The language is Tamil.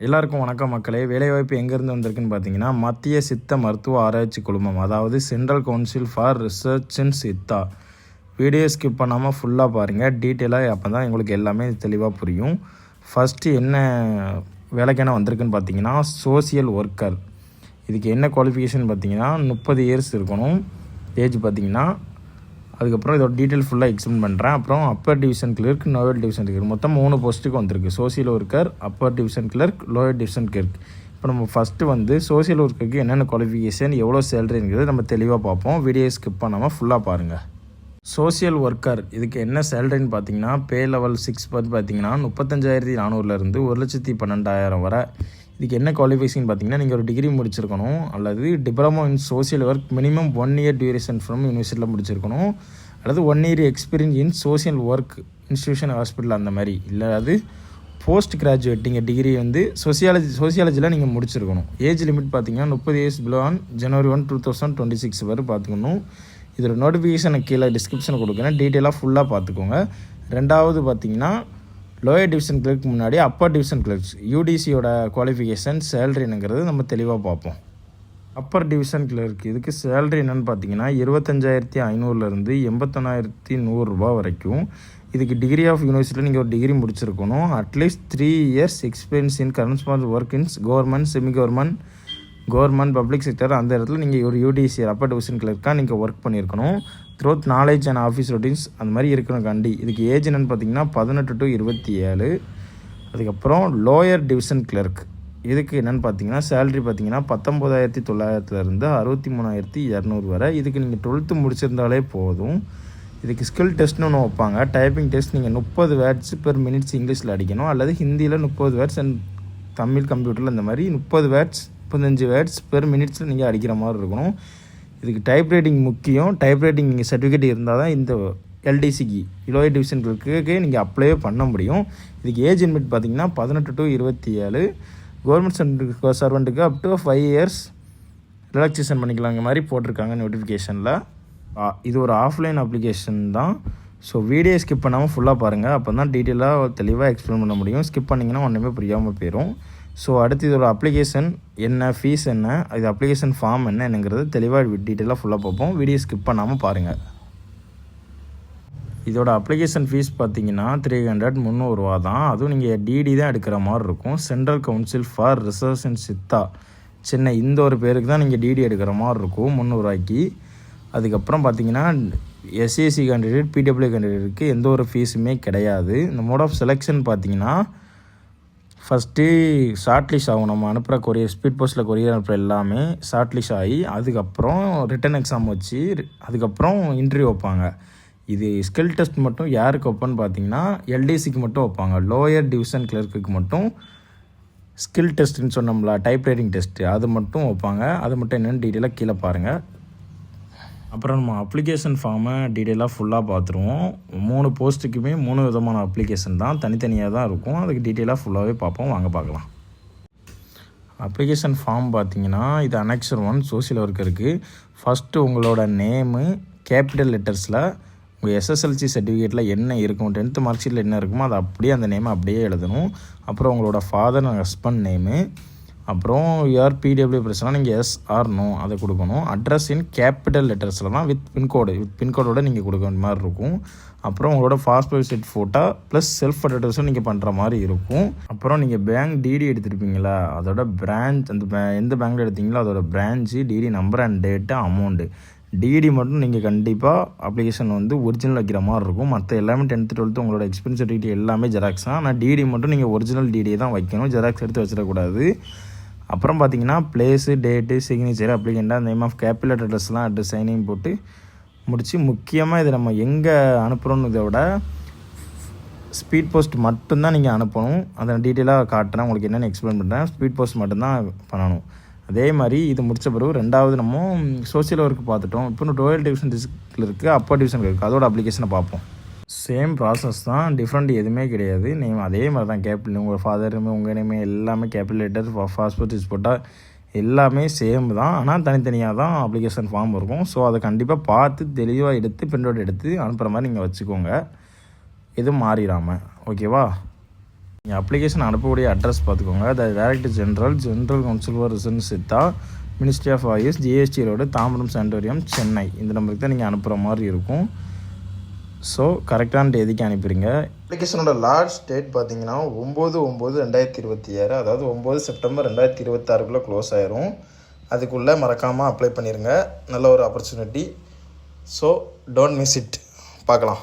எல்லாருக்கும் வணக்கம் மக்களே. வேலைவாய்ப்பு எங்கேருந்து வந்திருக்குன்னு பார்த்தீங்கன்னா, மத்திய சித்த மருத்துவ ஆராய்ச்சி குழுமம், அதாவது central council for research in Siddha. Video skip பண்ணாமல் ஃபுல்லாக பாருங்கள், டீட்டெயிலாக. அப்போ தான் எங்களுக்கு எல்லாமே தெளிவாக புரியும். ஃபஸ்ட்டு என்ன வேலைக்கான வந்திருக்குன்னு பார்த்தீங்கன்னா, சோசியல் ஒர்க்கர். இதுக்கு என்ன குவாலிஃபிகேஷன் பார்த்தீங்கன்னா 30 இயர்ஸ் இருக்கணும் ஏஜ் பார்த்தீங்கன்னா. அதுக்கப்புறம் இதோட டீட்டெயில் ஃபுல்லாக எக்ஸ்பிளைன் பண்ணுறேன். அப்புறம் upper division clerk, lower division clerk, மொத்தம் 3 போஸ்ட்டுக்கு வந்திருக்கு. Social worker, upper division clerk, lower division clerk. இப்போ நம்ம ஃபஸ்ட்டு சோசியல் ஒர்க்கருக்கு என்னென்ன குவாலிஃபிகேஷன், எவ்வளோ சேலரிங்கிறது நம்ம தெளிவாக பார்ப்போம். வீடியோ ஸ்கிப் பண்ணாமல் ஃபுல்லாக பாருங்கள். சோசியல் ஒர்க்கர் இதுக்கு என்ன சேலரின்னு பார்த்தீங்கன்னா, பே லெவல் 6 பார்த்தீங்கன்னா 35,400 1,12,000 வரை. இதுக்கு என்ன குவாலிஃபிகேஷன் பார்த்தீங்கன்னா, நீங்கள் ஒரு டிகிரி முடிச்சிருக்கணும், அல்லது diploma in social work minimum 1 year duration from யூனிவர்சிட்டியில் முடிச்சிருக்கணும், அல்லது 1 year experience in social work institution hospital அந்த மாதிரி. இல்லை அது போஸ்ட் கிராஜுவேட் நீங்கள் டிகிரி சோசியாலஜியில் நீங்கள் முடிச்சிருக்கணும். ஏஜ் லிமிட் பார்த்தீங்கன்னா 30 இயர்ஸ் பிலோ ஆன் January 1, 2026 வரை பார்த்துக்கணும். இதோட நோட்டிஃபிகேஷனை கீழே டிஸ்கிரிப்ஷன் கொடுக்குறேன், டீட்டெயிலாக ஃபுல்லாக பார்த்துக்கோங்க. ரெண்டாவது பார்த்தீங்கன்னா, லோயர் டிவிஷன் கிளர்க் முன்னாடி அப்பர் டிவிஷன் கிளர்க்ஸ் யூடிசியோட குவாலிஃபிகேஷன் சேலரி என்னங்கிறது நம்ம தெளிவாக பார்ப்போம். அப்பர் டிவிஷன் கிளர்க் இதுக்கு சேலரி என்னென்னு பார்த்தீங்கன்னா 25,500 81,100 வரைக்கும். இதுக்கு டிகிரி ஆஃப் யூனிவர்சிட்டியில் நீங்கள் ஒரு டிகிரி முடிச்சிருக்கணும், at least 3 years experience in correspond work in government, semi government, public sector. அந்த இடத்துல நீங்கள் ஒரு யூடிசி அப்பர் டிவிஷன் கிளர்க்காக நீங்கள் ஒர்க் பண்ணியிருக்கணும். த்ரோத் நாலேஜ் அண்ட் ஆஃபீஸ் ரொட்டீன்ஸ் அந்த மாதிரி இருக்கணுங்காண்டி. இதுக்கு ஏஜ் என்னென்னு பார்த்தீங்கன்னா 18 to 27. அதுக்கப்புறம் லோயர் டிவிஷன் கிளர்க் இதுக்கு என்னென்னு பார்த்தீங்கன்னா, சேலரி பார்த்தீங்கன்னா 19,900 63,200 வரை. இதுக்கு நீங்கள் 12th முடிச்சிருந்தாலே போதும். இதுக்கு ஸ்கில் டெஸ்ட்னு ஒன்று வைப்பாங்க, டைப்பிங் டெஸ்ட். நீங்கள் 30 வேர்ட்ஸ் பெர் மினிட்ஸ் இங்கிலீஷில் அடிக்கணும், அல்லது ஹிந்தியில் 30 வேர்ட்ஸ் அண்ட் தமிழ் கம்ப்யூட்டரில் இந்த மாதிரி 30 வேர்ட்ஸ் 35 வேர்ட்ஸ் பெர் மினிட்ஸில் நீங்கள் அடிக்கிற மாதிரி இருக்கணும். இதுக்கு டைப் ரைட்டிங் முக்கியம். டைப் ரைட்டிங் நீங்கள் சர்டிஃபிகேட் இருந்தால் தான் இந்த எல்டிசிக்கு லோயர் டிவிஷன்களுக்கு நீங்கள் அப்ளை பண்ண முடியும். இதுக்கு ஏஜ் லிமிட் பார்த்தீங்கன்னா 18 to 27. கவர்மெண்ட் சர்வெண்ட்டுக்கு அப் டு 5 இயர்ஸ் ரிலாக்ஸேஷன் பண்ணிக்கலாங்க மாதிரி போட்டிருக்காங்க நோட்டிஃபிகேஷனில். இது ஒரு ஆஃப்லைன் அப்ளிகேஷன் தான். ஸோ வீடியோ ஸ்கிப் பண்ணாமல் ஃபுல்லாக பாருங்கள், அப்போ தான் டீட்டெயிலாக தெளிவாக எக்ஸ்பிளைன் பண்ண முடியும். ஸ்கிப் பண்ணிங்கன்னா ஒன்றுமே புரியாமல் போயிடும். ஸோ அடுத்து இதோட அப்ளிகேஷன் என்ன, ஃபீஸ் என்ன, இது அப்ளிகேஷன் ஃபார்ம் என்னங்கிறது தெளிவாக டீட்டெயிலாக ஃபுல்லாக பார்ப்போம். வீடியோ ஸ்கிப் பண்ணாமல் பாருங்கள். இதோட அப்ளிகேஷன் ஃபீஸ் பார்த்தீங்கன்னா 300 தான். அதுவும் நீங்கள் டிடி தான் எடுக்கிற மாதிரி இருக்கும். சென்ட்ரல் கவுன்சில் ஃபார் ரிசர்ச் இன் சித்தா சென்னை, இந்த ஒரு பேருக்கு தான் நீங்கள் டிடி எடுக்கிற மாதிரி இருக்கும் 300. அதுக்கப்புறம் பார்த்தீங்கன்னா எஸ்சிஎஸ்சி கேண்டிடேட், பிடபிள்யூ கேண்டிடேட்டுக்கு எந்த ஒரு ஃபீஸுமே கிடையாது. இந்த மோட் ஆஃப் செலெக்ஷன் பார்த்தீங்கன்னா, ஃபஸ்ட்டு ஷார்ட்லிஸ்ட் ஆகும். நம்ம அனுப்புகிற கொரியர், ஸ்பீட் போஸ்ட்டில் கொரியர் அனுப்புகிற எல்லாமே ஷார்ட்லிஸ்ட் ஆகி, அதுக்கப்புறம் ரிட்டன் எக்ஸாம் வச்சு, அதுக்கப்புறம் இன்டர்வியூ வைப்பாங்க. இது ஸ்கில் டெஸ்ட் மட்டும் யாருக்கு வைப்பேன்னு பார்த்தீங்கன்னா, எல்டிசிக்கு மட்டும் வைப்பாங்க. லோயர் டிவிஷன் கிளர்க்குக்கு மட்டும் ஸ்கில் டெஸ்ட்டுன்னு சொன்னோம்ல, டைப் ரைட்டிங் டெஸ்ட்டு, அது மட்டும் வைப்பாங்க. அது மட்டும் என்னென்னு டீட்டெயிலாக கீழே பாருங்கள். அப்புறம் நம்ம அப்ளிகேஷன் ஃபார்மை டீட்டெயிலாக ஃபுல்லாக பார்த்துருவோம். 3 போஸ்ட்டுக்குமே 3 விதமான அப்ளிகேஷன் தான், தனித்தனியாக தான் இருக்கும். அதுக்கு டீட்டெயிலாக ஃபுல்லாகவே பார்ப்போம், வாங்க பார்க்கலாம். அப்ளிகேஷன் ஃபார்ம் பார்த்தீங்கன்னா, இது அனெக்சர் 1 சோசியல் ஒர்க்கருக்கு. ஃபஸ்ட்டு உங்களோட நேமு கேபிட்டல் லெட்டர்ஸில், உங்கள் எஸ்எஸ்எல்சி சர்டிஃபிகேட்டில் என்ன இருக்கும், 10th மார்க் ஷீட்டில் என்ன இருக்குமோ அதை அப்படியே அந்த நேமை அப்படியே எழுதணும். அப்புறம் உங்களோட ஃபாதர் அண்ட் ஹஸ்பண்ட் நேமு, அப்புறம் யார் பிடபிள்யூ பிரச்சனை நீங்கள் எஸ் ஆர் நோ அதை கொடுக்கணும். அட்ரஸ் இன் கேபிட்டல் லெட்டர்ஸில் தான் வித் பின்கோடோட நீங்கள் கொடுக்குற மாதிரி இருக்கும். அப்புறம் உங்களோட passport size photo plus self அட்ரஸும் நீங்கள் பண்ணுற மாதிரி இருக்கும். அப்புறம் நீங்கள் பேங்க் டிடி எடுத்துருப்பீங்களா, அதோட பிரான்ச், எந்த பேங்க்கில் எடுத்தீங்களோ அதோட branch, DD number and date, amount. டிடி மட்டும் நீங்கள் கண்டிப்பாக அப்ளிகேஷன் ஒரிஜினல் வைக்கிற மாதிரி இருக்கும். மற்ற எல்லாமே 10th 12th உங்களோட எக்ஸ்பீரியன்ஸ் சர்டிஃபிகேட் எல்லாமே ஜெராக்ஸ் தான். ஆனால் டிடி மட்டும் நீங்கள் ஒரிஜினல் டிடியை தான் வைக்கணும், ஜெராக்ஸ் எடுத்து வச்சிடக்கூடாது. அப்புறம் பார்த்தீங்கன்னா பிளேஸு, டேட்டு, சிக்னேச்சர், அப்ளிகேண்டாக நேம் ஆஃப் கேபிட்டல் அட்ரஸ்லாம் அட்ரஸ் சைனிங் போட்டு முடித்து, முக்கியமாக இதை நம்ம எங்கே அனுப்புகிறோன்னு இதை விட ஸ்பீட் போஸ்ட் மட்டும்தான் நீங்கள் அனுப்பணும். அதை டீட்டெயிலாக காட்டுறேன், உங்களுக்கு என்னென்னு எக்ஸ்பிளைன் பண்ணுறேன். ஸ்பீட் போஸ்ட் மட்டும்தான் பண்ணணும். அதே மாதிரி இது முடித்த பிறகு ரெண்டாவது நம்ம சோசியல் ஒர்க்கு பார்த்துட்டோம். இப்போ லோயர் டிவிஷன் டிஸ்ட்ரிக்டில் இருக்குது, அப்பர் டிவிஷன் இருக்குது, அதோட அப்ளிகேஷனை பார்ப்போம். சேம் ப்ராசஸ் தான், டிஃப்ரெண்ட் எதுவுமே கிடையாது. நேம் அதே மாதிரி தான், கேபிட்டல் உங்கள் ஃபாதர் நேம், உங்கள் நேம் எல்லாமே கேபிட்டல் லெட்டர், பாஸ்போர்ட் சைஸ் போட்டால் எல்லாமே சேம் தான். ஆனால் தனித்தனியாக தான் அப்ளிகேஷன் ஃபார்ம் இருக்கும். ஸோ அதை கண்டிப்பாக பார்த்து தெளிவாக எடுத்து பிரிண்ட் எடுத்து அனுப்புகிற மாதிரி நீங்கள் வச்சுக்கோங்க, எதுவும் மாறிடாமல். ஓகேவா? நீங்கள் அப்ளிகேஷன் அனுப்பக்கூடிய அட்ரஸ் பார்த்துக்கோங்க. Director general council for research Siddha, ministry of AYUSH, GST road, Tambaram sanatorium, Chennai. இந்த நம்பருக்கு தான் நீங்கள் அனுப்புகிற மாதிரி இருக்கும். ஸோ கரெக்டான தேதிக்கு அனுப்பிடுங்க. அப்ளிகேஷனோட லாஸ்ட் டேட் பார்த்தீங்கன்னா 9/9/2026, அதாவது 9 செப்டம்பர் 2026 க்ளோஸ் ஆயிரும். அதுக்குள்ளே மறக்காமல் அப்ளை பண்ணிடுங்க. நல்ல ஒரு opportunity. So don't miss it. பார்க்கலாம்.